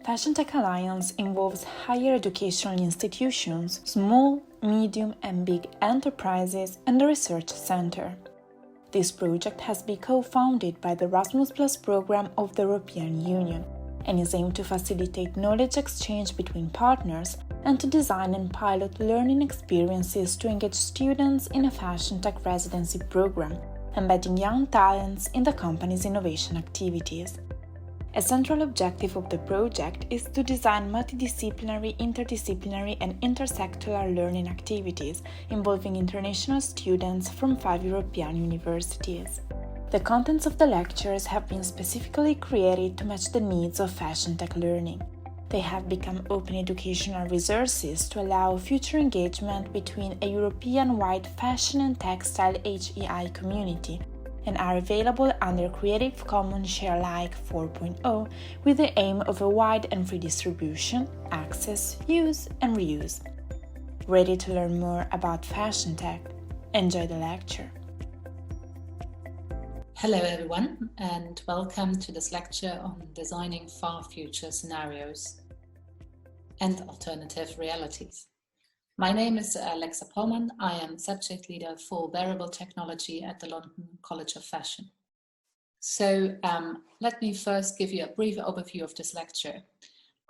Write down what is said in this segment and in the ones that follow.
Fashion Tech Alliance involves higher educational institutions, small, medium and big enterprises and the research center. This project has been co-founded by the Erasmus Plus program of the European Union and is aimed to facilitate knowledge exchange between partners and to design and pilot learning experiences to engage students in a fashion tech residency program, embedding young talents in the company's innovation activities. A central objective of the project is to design multidisciplinary, interdisciplinary and intersectoral learning activities involving international students from 5 European universities. The contents of the lectures have been specifically created to match the needs of fashion tech learning. They have become open educational resources to allow future engagement between a European-wide fashion and textile HEI community and are available under Creative Commons Sharealike 4.0 with the aim of a wide and free distribution, access, use and reuse. Ready to learn more about fashion tech? Enjoy the lecture. Hello everyone and welcome to this lecture on designing far future scenarios and alternative realities. My name is Alexa Pollmann. I am subject leader for wearable technology at the London College of Fashion. So let me first give you a brief overview of this lecture.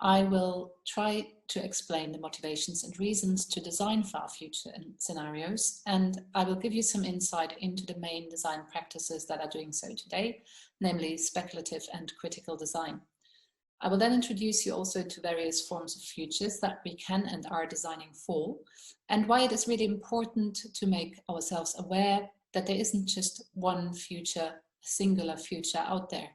I will try to explain the motivations and reasons to design far future scenarios, and I will give you some insight into the main design practices that are doing so today, namely speculative and critical design. I will then introduce you also to various forms of futures that we can and are designing for, and why it is really important to make ourselves aware that there isn't just one future, a singular future out there.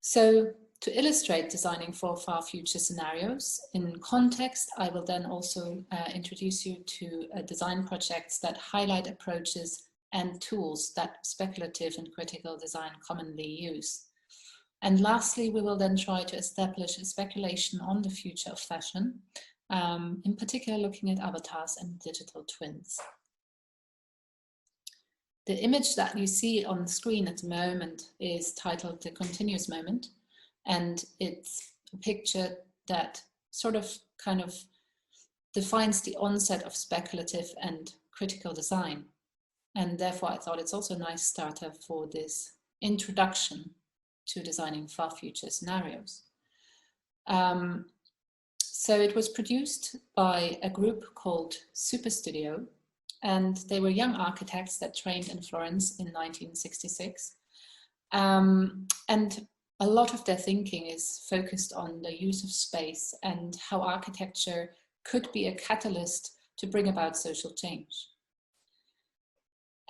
So to illustrate designing for far future scenarios in context, I will then also introduce you to design projects that highlight approaches and tools that speculative and critical design commonly use. And lastly, we will then try to establish a speculation on the future of fashion, in particular looking at avatars and digital twins. The image that you see on the screen at the moment is titled The Continuous Moment, and it's a picture that kind of defines the onset of speculative and critical design. And therefore I thought it's also a nice starter for this introduction to designing far future scenarios. So it was produced by a group called Super Studio, and they were young architects that trained in Florence in 1966. And a lot of their thinking is focused on the use of space and how architecture could be a catalyst to bring about social change.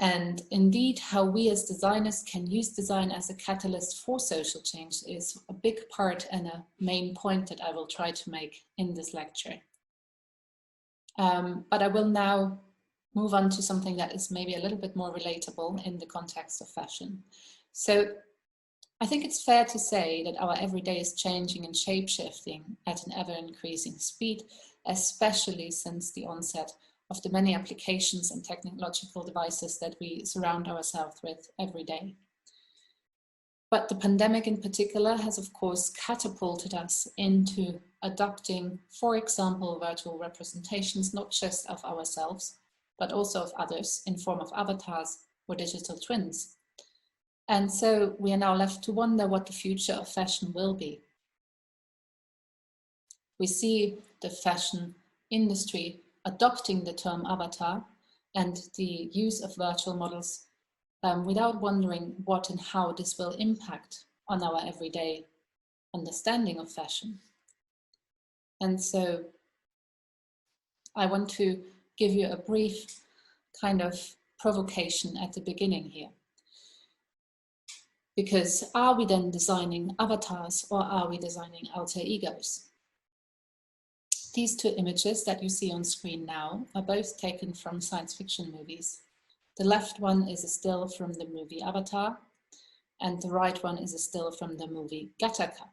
And indeed, how we as designers can use design as a catalyst for social change is a big part and a main point that I will try to make in this lecture. But I will now move on to something that is maybe a little bit more relatable in the context of fashion. So I think it's fair to say that our everyday is changing and shape-shifting at an ever-increasing speed, especially since the onset of the many applications and technological devices that we surround ourselves with every day. But the pandemic in particular has of course catapulted us into adopting, for example, virtual representations, not just of ourselves, but also of others in form of avatars or digital twins. And so we are now left to wonder what the future of fashion will be. We see the fashion industry adopting the term avatar and the use of virtual models without wondering what and how this will impact on our everyday understanding of fashion. And so I want to give you a brief kind of provocation at the beginning here. Because are we then designing avatars or are we designing alter egos? These two images that you see on screen now are both taken from science fiction movies. The left one is a still from the movie Avatar, and the right one is a still from the movie Gattaca.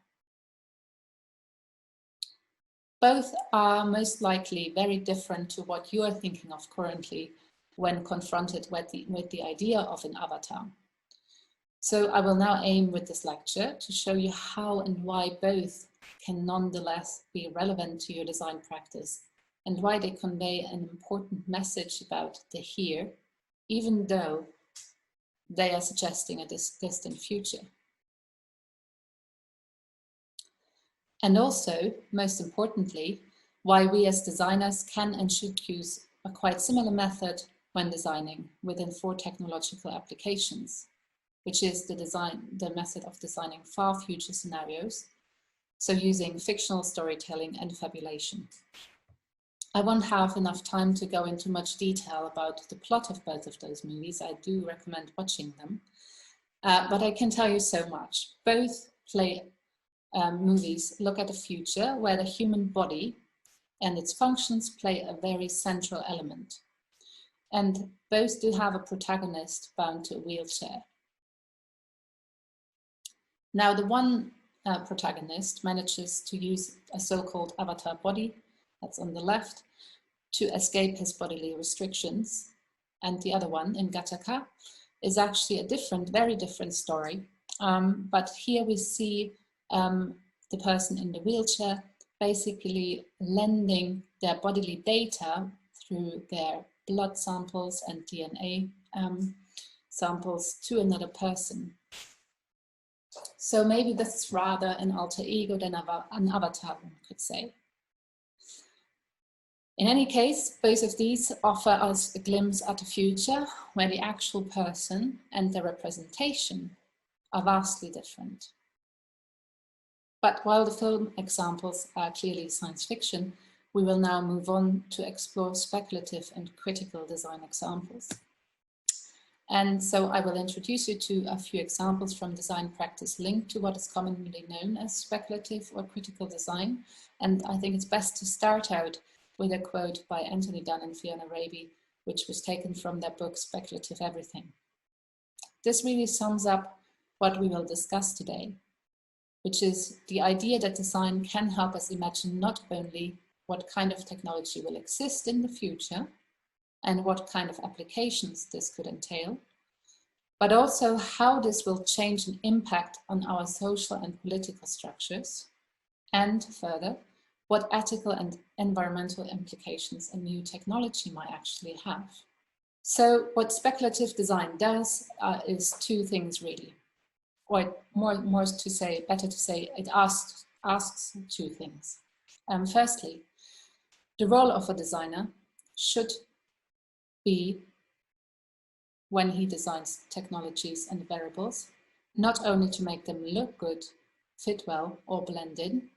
Both are most likely very different to what you are thinking of currently when confronted with the idea of an avatar. So I will now aim with this lecture to show you how and why both can nonetheless be relevant to your design practice and why they convey an important message about the here, even though they are suggesting a distant future. And also, most importantly, why we as designers can and should use a quite similar method when designing within 4 technological applications, which is the method of designing far future scenarios, so using fictional storytelling and fabulation. I won't have enough time to go into much detail about the plot of both of those movies. I do recommend watching them, but I can tell you so much. Both movies look at a future where the human body and its functions play a very central element. And both do have a protagonist bound to a wheelchair. Now, the one protagonist manages to use a so-called avatar body, that's on the left, to escape his bodily restrictions. And the other one, in Gattaca, is actually a different, very different story. But here we see the person in the wheelchair basically lending their bodily data through their blood samples and DNA samples to another person. So maybe this is rather an alter ego than an avatar, one could say. In any case, both of these offer us a glimpse at a future where the actual person and the representation are vastly different. But while the film examples are clearly science fiction, we will now move on to explore speculative and critical design examples. And so I will introduce you to a few examples from design practice linked to what is commonly known as speculative or critical design. And I think it's best to start out with a quote by Anthony Dunn and Fiona Raby, which was taken from their book, Speculative Everything. This really sums up what we will discuss today, which is the idea that design can help us imagine not only what kind of technology will exist in the future and what kind of applications this could entail, but also how this will change and impact on our social and political structures, and further, what ethical and environmental implications a new technology might actually have. So what speculative design does is 2 things really, or better to say, it asks 2 things. Firstly, the role of a designer should be, when he designs technologies and variables, not only to make them look good, fit well, or blend in,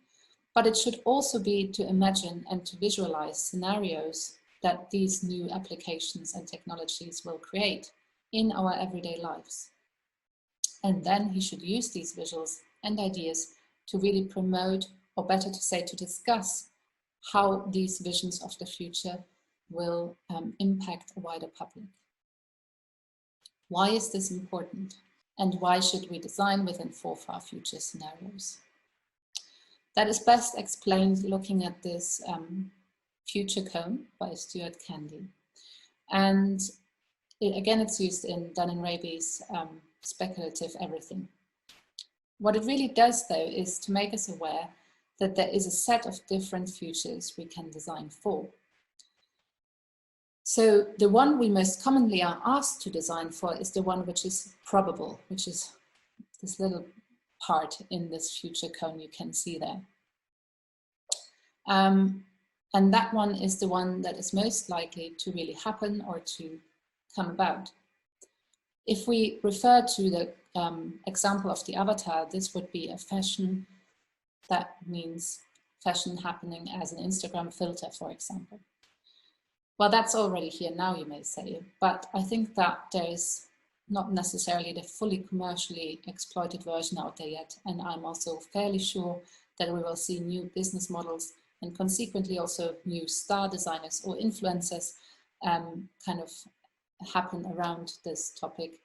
but it should also be to imagine and to visualize scenarios that these new applications and technologies will create in our everyday lives. And then he should use these visuals and ideas to really promote, or better to say, to discuss how these visions of the future will impact a wider public. Why is this important? And why should we design within 4 far future scenarios? That is best explained looking at this future cone by Stuart Candy. And again, it's used in Dunn and Raby's Speculative Everything. What it really does, though, is to make us aware that there is a set of different futures we can design for. So the one we most commonly are asked to design for is the one which is probable, which is this little part in this future cone you can see there. And that one is the one that is most likely to really happen or to come about. If we refer to the example of the avatar, this would be a fashion. That means fashion happening as an Instagram filter, for example. Well, that's already here now, you may say, but I think that there is not necessarily the fully commercially exploited version out there yet. And I'm also fairly sure that we will see new business models and consequently also new star designers or influencers kind of happen around this topic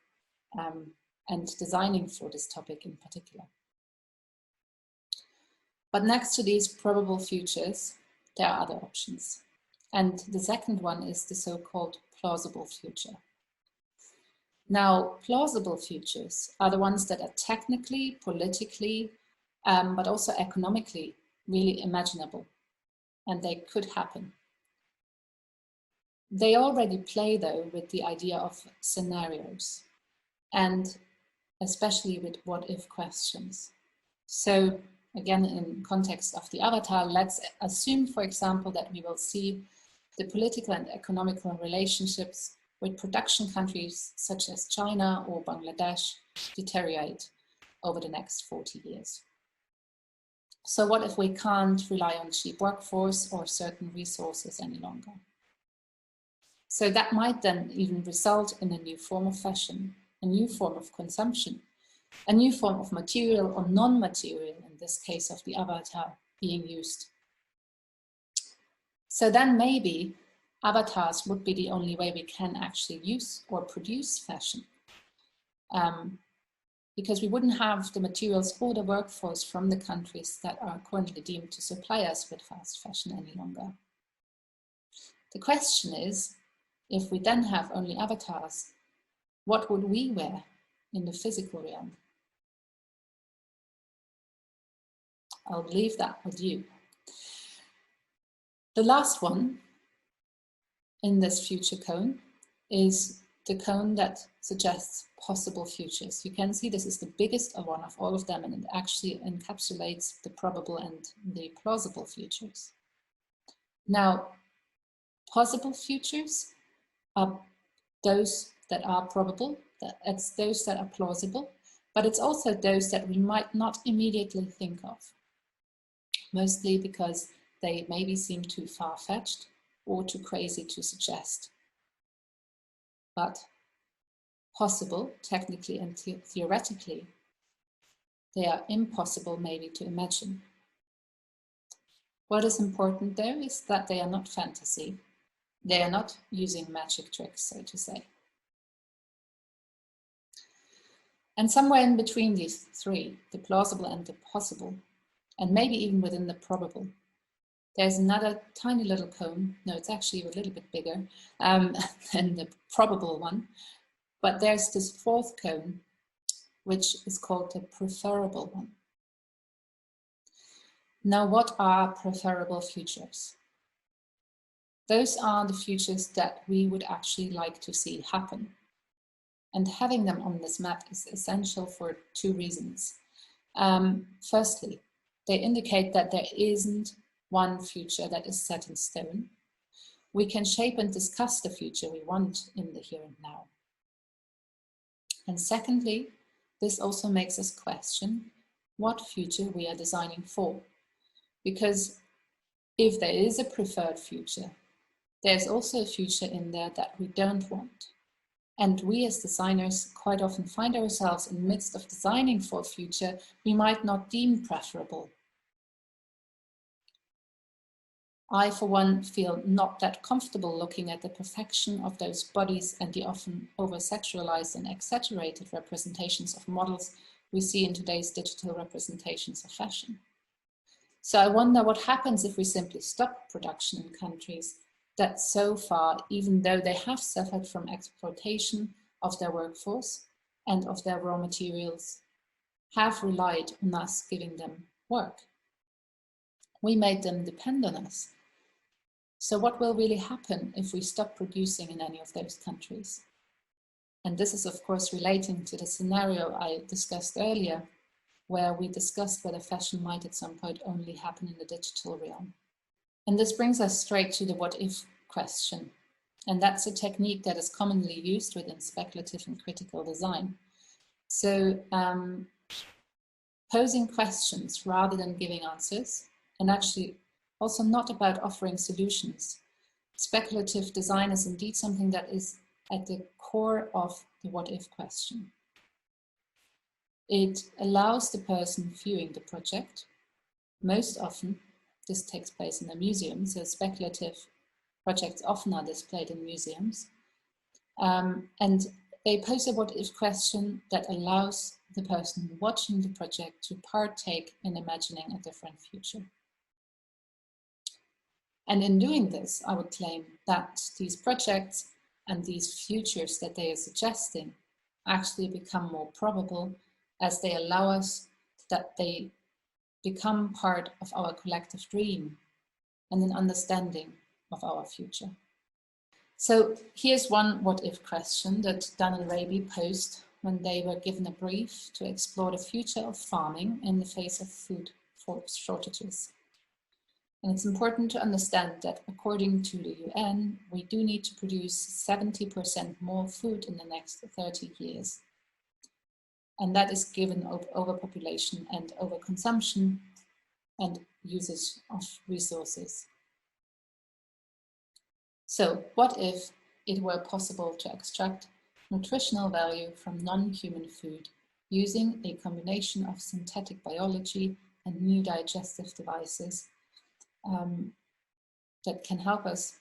and designing for this topic in particular. But next to these probable futures, there are other options. And the second one is the so-called plausible future. Now, plausible futures are the ones that are technically, politically, but also economically really imaginable, and they could happen. They already play, though, with the idea of scenarios, and especially with what-if questions. So again, in context of the avatar, let's assume, for example, that we will see the political and economical relationships with production countries such as China or Bangladesh deteriorate over the next 40 years. So what if we can't rely on cheap workforce or certain resources any longer? So that might then even result in a new form of fashion, a new form of consumption, a new form of material or non-material, in this case of the avatar, being used. So then maybe avatars would be the only way we can actually use or produce fashion. Because we wouldn't have the materials or the workforce from the countries that are currently deemed to supply us with fast fashion any longer. The question is, if we then have only avatars, what would we wear in the physical realm? I'll leave that with you. The last one in this future cone is the cone that suggests possible futures. You can see this is the biggest one of all of them, and it actually encapsulates the probable and the plausible futures. Now, possible futures are those that are probable, it's those that are plausible, but it's also those that we might not immediately think of, mostly because they maybe seem too far-fetched or too crazy to suggest. But possible, technically and theoretically, they are impossible maybe to imagine. What is important though is that they are not fantasy. They are not using magic tricks, so to say. And somewhere in between these three, the plausible and the possible, and maybe even within the probable, there's another tiny little cone. No, it's actually a little bit bigger than the probable one. But there's this fourth cone, which is called the preferable one. Now, what are preferable futures? Those are the futures that we would actually like to see happen. And having them on this map is essential for two reasons. Firstly, they indicate that there isn't one future that is set in stone. We can shape and discuss the future we want in the here and now. And secondly, this also makes us question what future we are designing for. Because if there is a preferred future, there's also a future in there that we don't want. And we as designers quite often find ourselves in the midst of designing for a future we might not deem preferable. I, for one, feel not that comfortable looking at the perfection of those bodies and the often over-sexualized and exaggerated representations of models we see in today's digital representations of fashion. So I wonder what happens if we simply stop production in countries that so far, even though they have suffered from exploitation of their workforce and of their raw materials, have relied on us giving them work. We made them depend on us. So what will really happen if we stop producing in any of those countries? And this is of course relating to the scenario I discussed earlier, where we discussed whether fashion might at some point only happen in the digital realm. And this brings us straight to the what-if question. And that's a technique that is commonly used within speculative and critical design. So posing questions rather than giving answers, and actually also not about offering solutions. Speculative design is indeed something that is at the core of the what-if question. It allows the person viewing the project. Most often, this takes place in a museum, so speculative projects often are displayed in museums. And they pose a what-if question that allows the person watching the project to partake in imagining a different future. And in doing this, I would claim that these projects and these futures that they are suggesting actually become more probable as they allow us, that they become part of our collective dream and an understanding of our future. So here's one what-if question that Dan and Raby posed when they were given a brief to explore the future of farming in the face of food shortages. And it's important to understand that according to the UN, we do need to produce 70% more food in the next 30 years. And that is given overpopulation and overconsumption and usage of resources. So what if it were possible to extract nutritional value from non-human food using a combination of synthetic biology and new digestive devices that can help us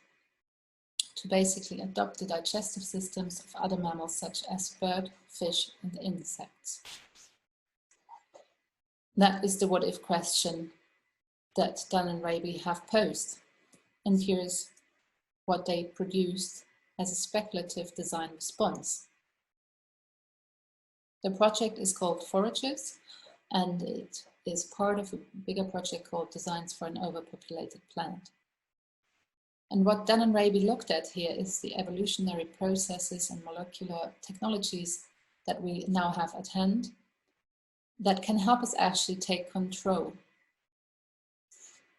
to basically adopt the digestive systems of other mammals such as bird, fish, and insects. That is the what-if question that Dan and Raby have posed. And here's what they produced as a speculative design response. The project is called FORAGERS, and it is part of a bigger project called Designs for an Overpopulated Planet. And what Dan and Raby looked at here is the evolutionary processes and molecular technologies that we now have at hand that can help us actually take control.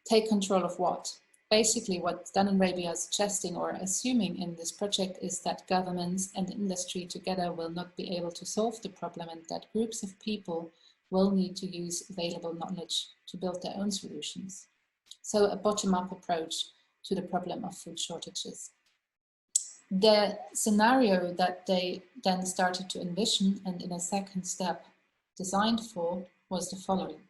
Take control of what? Basically, what Dan and Raby are suggesting or assuming in this project is that governments and industry together will not be able to solve the problem, and that groups of people will need to use available knowledge to build their own solutions. So a bottom-up approach to the problem of food shortages. The scenario that they then started to envision and in a second step designed for was the following.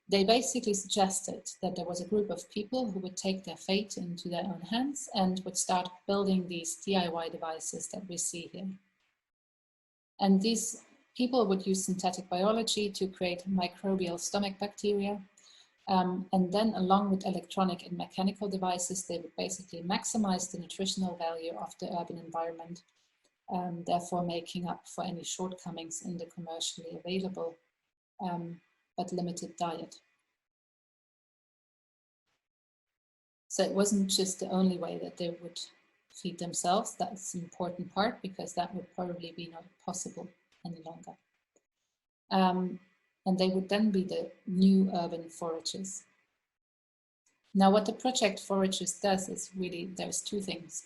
They basically suggested that there was a group of people who would take their fate into their own hands and would start building these DIY devices that we see here. And these people would use synthetic biology to create microbial stomach bacteria. And then along with electronic and mechanical devices, they would basically maximize the nutritional value of the urban environment, therefore making up for any shortcomings in the commercially available but limited diet. So it wasn't just the only way that they would feed themselves. That's an important part because that would probably be not possible any longer. And they would then be the new urban foragers. Now what the project Foragers does is really, there's two things.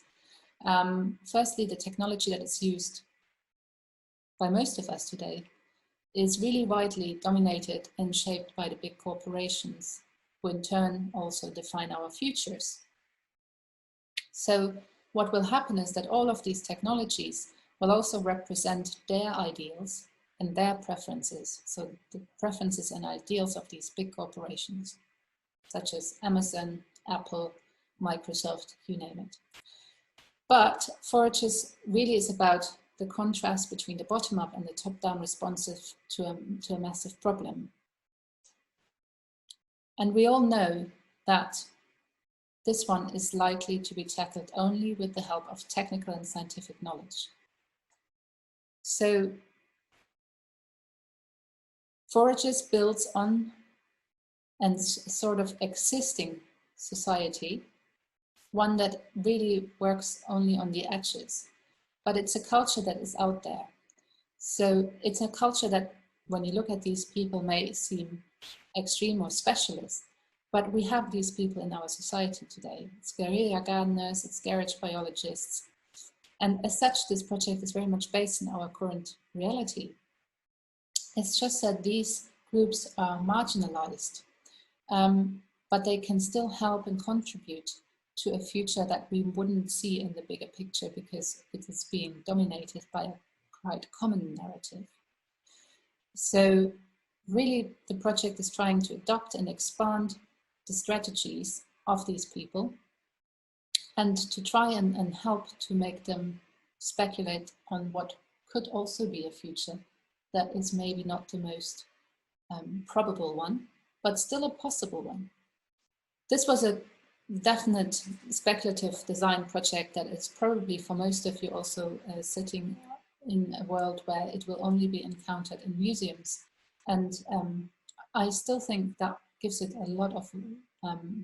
Firstly, the technology that is used by most of us today is really widely dominated and shaped by the big corporations, who in turn also define our futures. So what will happen is that all of these technologies will also represent their ideals and their preferences. So the preferences and ideals of these big corporations, such as Amazon, Apple, Microsoft, you name it. But Foragers really is about the contrast between the bottom-up and the top-down responsive to a massive problem. And we all know that this one is likely to be tackled only with the help of technical and scientific knowledge. So Foragers builds on and sort of existing society, one that really works only on the edges. But it's a culture that is out there. So it's a culture that, when you look at these people, may seem extreme or specialist, but we have these people in our society today. It's guerrilla gardeners, it's garage biologists. And as such, this project is very much based in our current reality. It's just that these groups are marginalized, but they can still help and contribute to a future that we wouldn't see in the bigger picture because it is being dominated by a quite common narrative. So really the project is trying to adopt and expand the strategies of these people and to try and help to make them speculate on what could also be a future that is maybe not the most probable one, but still a possible one. This was a definite speculative design project that is probably for most of you also sitting in a world where it will only be encountered in museums. And I still think that gives it a lot of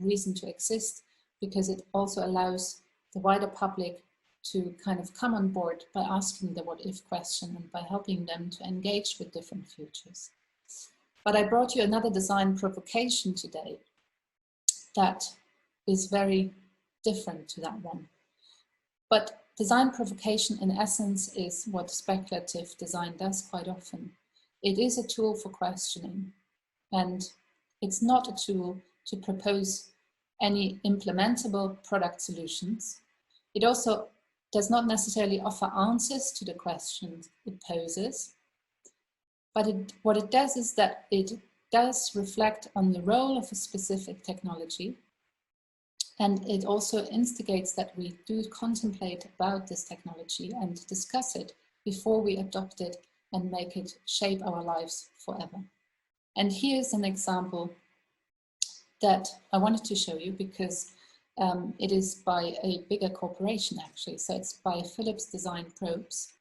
reason to exist, because it also allows the wider public to kind of come on board by asking the what if question and by helping them to engage with different futures. But I brought you another design provocation today that is very different to that one. But design provocation in essence is what speculative design does quite often. It is a tool for questioning, and it's not a tool to propose any implementable product solutions. It also does not necessarily offer answers to the questions it poses, but what it does is that it does reflect on the role of a specific technology, and it also instigates that we do contemplate about this technology and discuss it before we adopt it and make it shape our lives forever. And here's an example that I wanted to show you because it is by a bigger corporation actually. So it's by Philips Design Probes.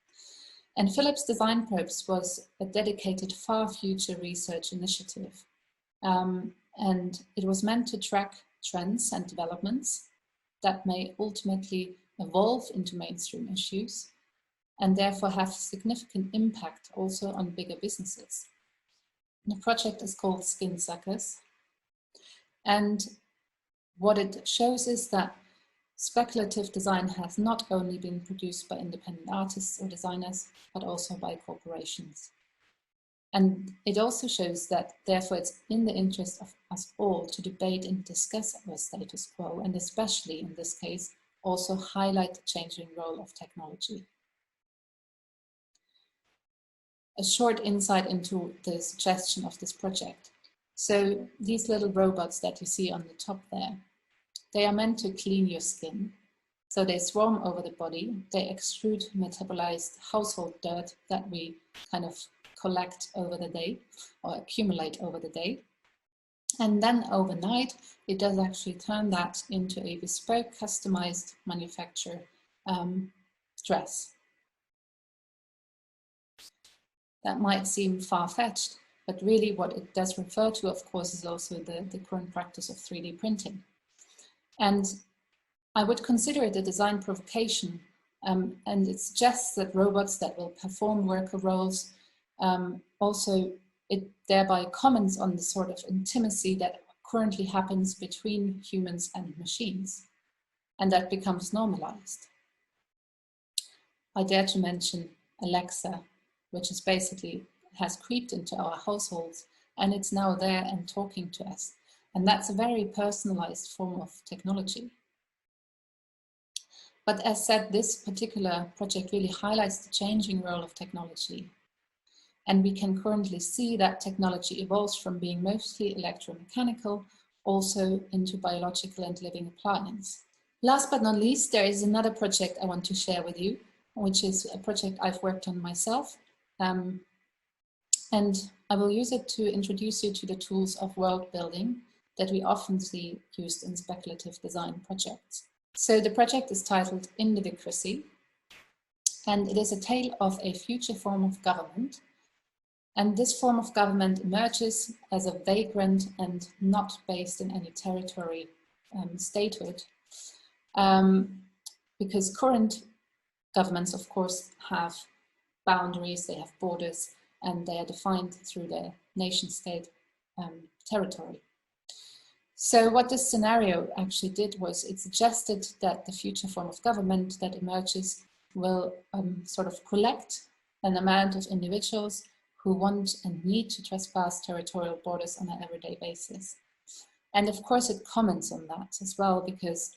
And Philips Design Probes was a dedicated far future research initiative. And it was meant to track trends and developments that may ultimately evolve into mainstream issues and therefore have significant impact also on bigger businesses. The project is called Skin Suckers. And what it shows is that speculative design has not only been produced by independent artists or designers, but also by corporations. And it also shows that therefore it's in the interest of us all to debate and discuss our status quo, and especially in this case, also highlight the changing role of technology. A short insight into the suggestion of this project. So these little robots that you see on the top there, they are meant to clean your skin. So they swarm over the body, they extrude metabolized household dirt that we kind of collect over the day or accumulate over the day. And then overnight, it does actually turn that into a bespoke, customized manufacture dress. That might seem far-fetched, but really what it does refer to, of course, is also the current practice of 3D printing. And I would consider it a design provocation, and it suggests that robots that will perform worker roles, also it thereby comments on the sort of intimacy that currently happens between humans and machines, and that becomes normalized. I dare to mention Alexa, which is basically has creeped into our households, and it's now there and talking to us. And that's a very personalized form of technology. But as said, this particular project really highlights the changing role of technology. And we can currently see that technology evolves from being mostly electromechanical also into biological and living appliance. Last but not least, there is another project I want to share with you, which is a project I've worked on myself. And I will use it to introduce you to the tools of world building that we often see used in speculative design projects. So the project is titled INDIVICRACY, and it is a tale of a future form of government. And this form of government emerges as a vagrant and not based in any territory statehood, because current governments, of course, have boundaries, they have borders, and they are defined through their nation-state territory. So what this scenario actually did was it suggested that the future form of government that emerges will sort of collect an amount of individuals who want and need to trespass territorial borders on an everyday basis. And of course it comments on that as well, because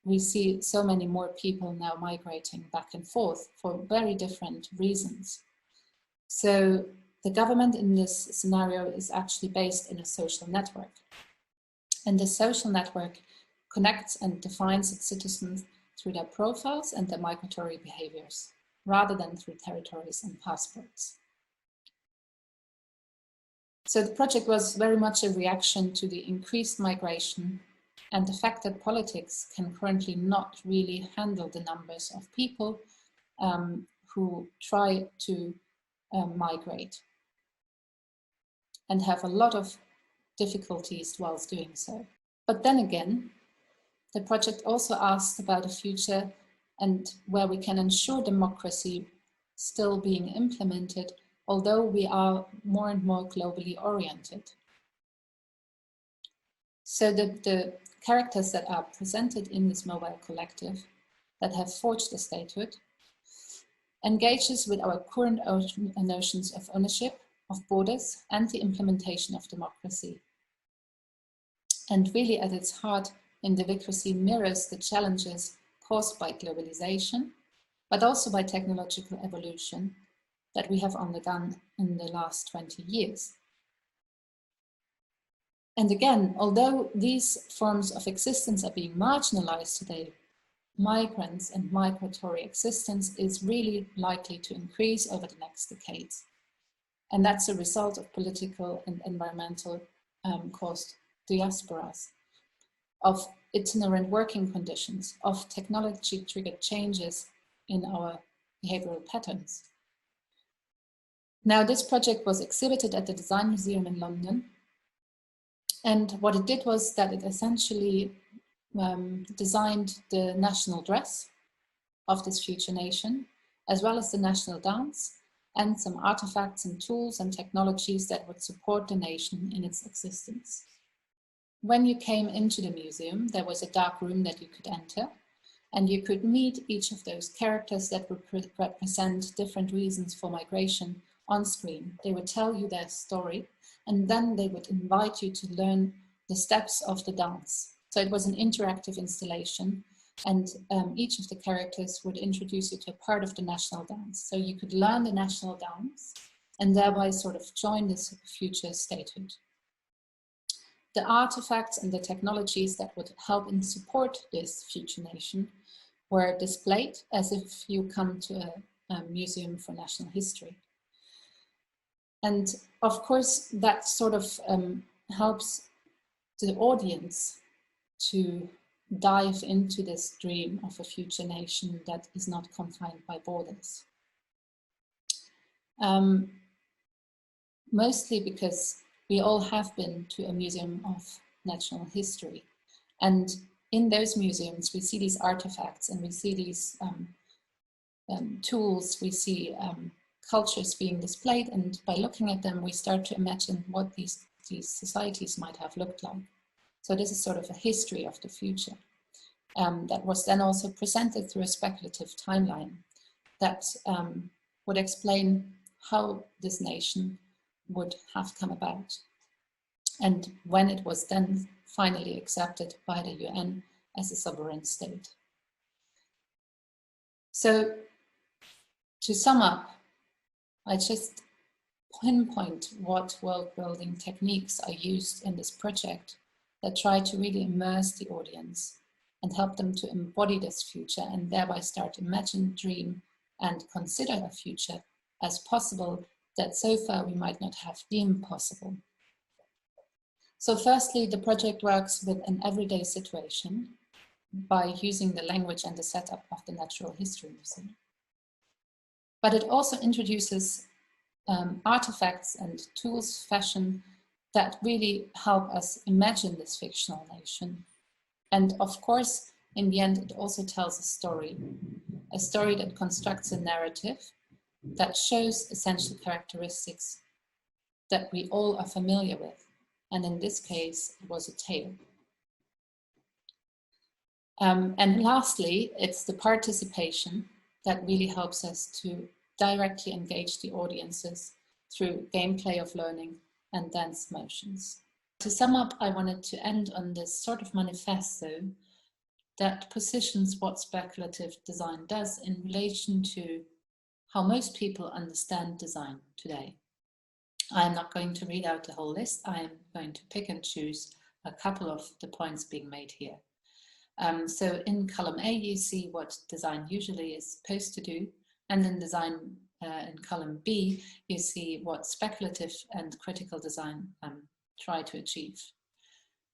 we see so many more people now migrating back and forth for very different reasons. So the government in this scenario is actually based in a social network. And the social network connects and defines its citizens through their profiles and their migratory behaviors, rather than through territories and passports. So the project was very much a reaction to the increased migration and the fact that politics can currently not really handle the numbers of people who try to migrate. and have a lot of difficulties whilst doing so. But then again, the project also asked about a future and where we can ensure democracy still being implemented, although we are more and more globally oriented. So the characters that are presented in this mobile collective that have forged the statehood engages with our current notions of ownership, of borders, and the implementation of democracy. And really at its heart, INDIVICRACY mirrors the challenges caused by globalization, but also by technological evolution that we have undergone in the last 20 years. And again, although these forms of existence are being marginalized today, migrants and migratory existence is really likely to increase over the next decades. And that's a result of political and environmental caused diasporas, of itinerant working conditions, of technology-triggered changes in our behavioral patterns. Now, this project was exhibited at the Design Museum in London. And what it did was that it essentially designed the national dress of this future nation, as well as the national dance, and some artifacts and tools and technologies that would support the nation in its existence. When you came into the museum, there was a dark room that you could enter, and you could meet each of those characters that would represent different reasons for migration on screen. They would tell you their story, and then they would invite you to learn the steps of the dance. So it was an interactive installation, and each of the characters would introduce you to a part of the national dance. So you could learn the national dance and thereby sort of join this future statehood. The artifacts and the technologies that would help and support this future nation were displayed as if you come to a museum for national history. And of course, that sort of helps the audience to dive into this dream of a future nation that is not confined by borders. Mostly because we all have been to a museum of national history. And in those museums, we see these artifacts and we see these tools, we see cultures being displayed, and by looking at them, we start to imagine what these societies might have looked like. So this is sort of a history of the future that was then also presented through a speculative timeline that would explain how this nation would have come about and when it was then finally accepted by the UN as a sovereign state. So to sum up, I just pinpoint what world-building techniques are used in this project that try to really immerse the audience and help them to embody this future and thereby start to imagine, dream, and consider a future as possible that so far we might not have deemed possible. So firstly, the project works with an everyday situation by using the language and the setup of the Natural History Museum. But it also introduces artifacts and tools, fashion, that really help us imagine this fictional nation. And of course, in the end, it also tells a story that constructs a narrative that shows essential characteristics that we all are familiar with. And in this case, it was a tale. And lastly, it's the participation that really helps us to directly engage the audiences through gameplay of learning and dance motions. To sum up, I wanted to end on this sort of manifesto that positions what speculative design does in relation to how most people understand design today. I'm not going to read out the whole list. I am going to pick and choose a couple of the points being made here. So in column A, you see what design usually is supposed to do. And in design, in column B, you see what speculative and critical design try to achieve.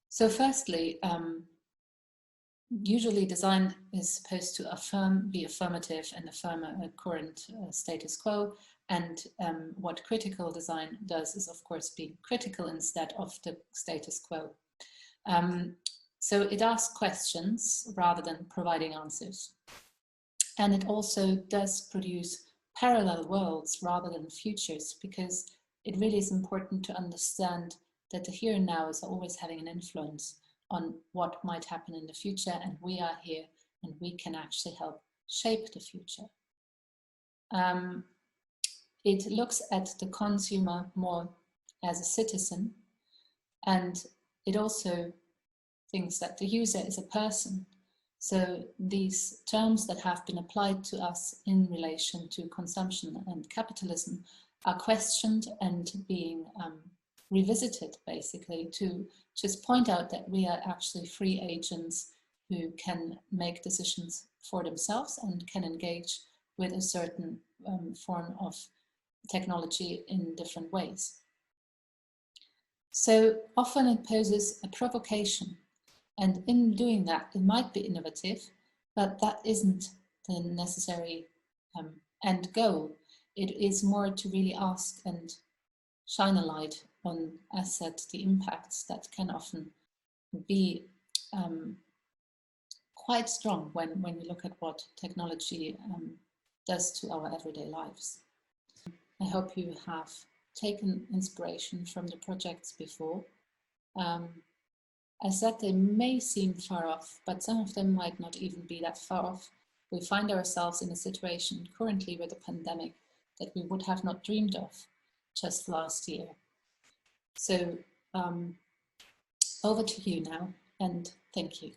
So firstly, usually design is supposed to be affirmative and affirm a current status quo, And what critical design does is, of course, be critical instead of the status quo. So it asks questions rather than providing answers. And it also does produce parallel worlds rather than futures, because it really is important to understand that the here and now is always having an influence on what might happen in the future, and we are here and we can actually help shape the future. It looks at the consumer more as a citizen, and it also thinks that the user is a person. So these terms that have been applied to us in relation to consumption and capitalism are questioned and being revisited, basically, to just point out that we are actually free agents who can make decisions for themselves and can engage with a certain form of technology in different ways. So often it poses a provocation, and in doing that it might be innovative, but that isn't the necessary end goal. It is more to really ask and shine a light on, as said, the impacts that can often be quite strong when we look at what technology does to our everyday lives. I hope you have taken inspiration from the projects before. As said, they may seem far off, but some of them might not even be that far off. We find ourselves in a situation currently with a pandemic that we would have not dreamed of just last year. So over to you now, and thank you.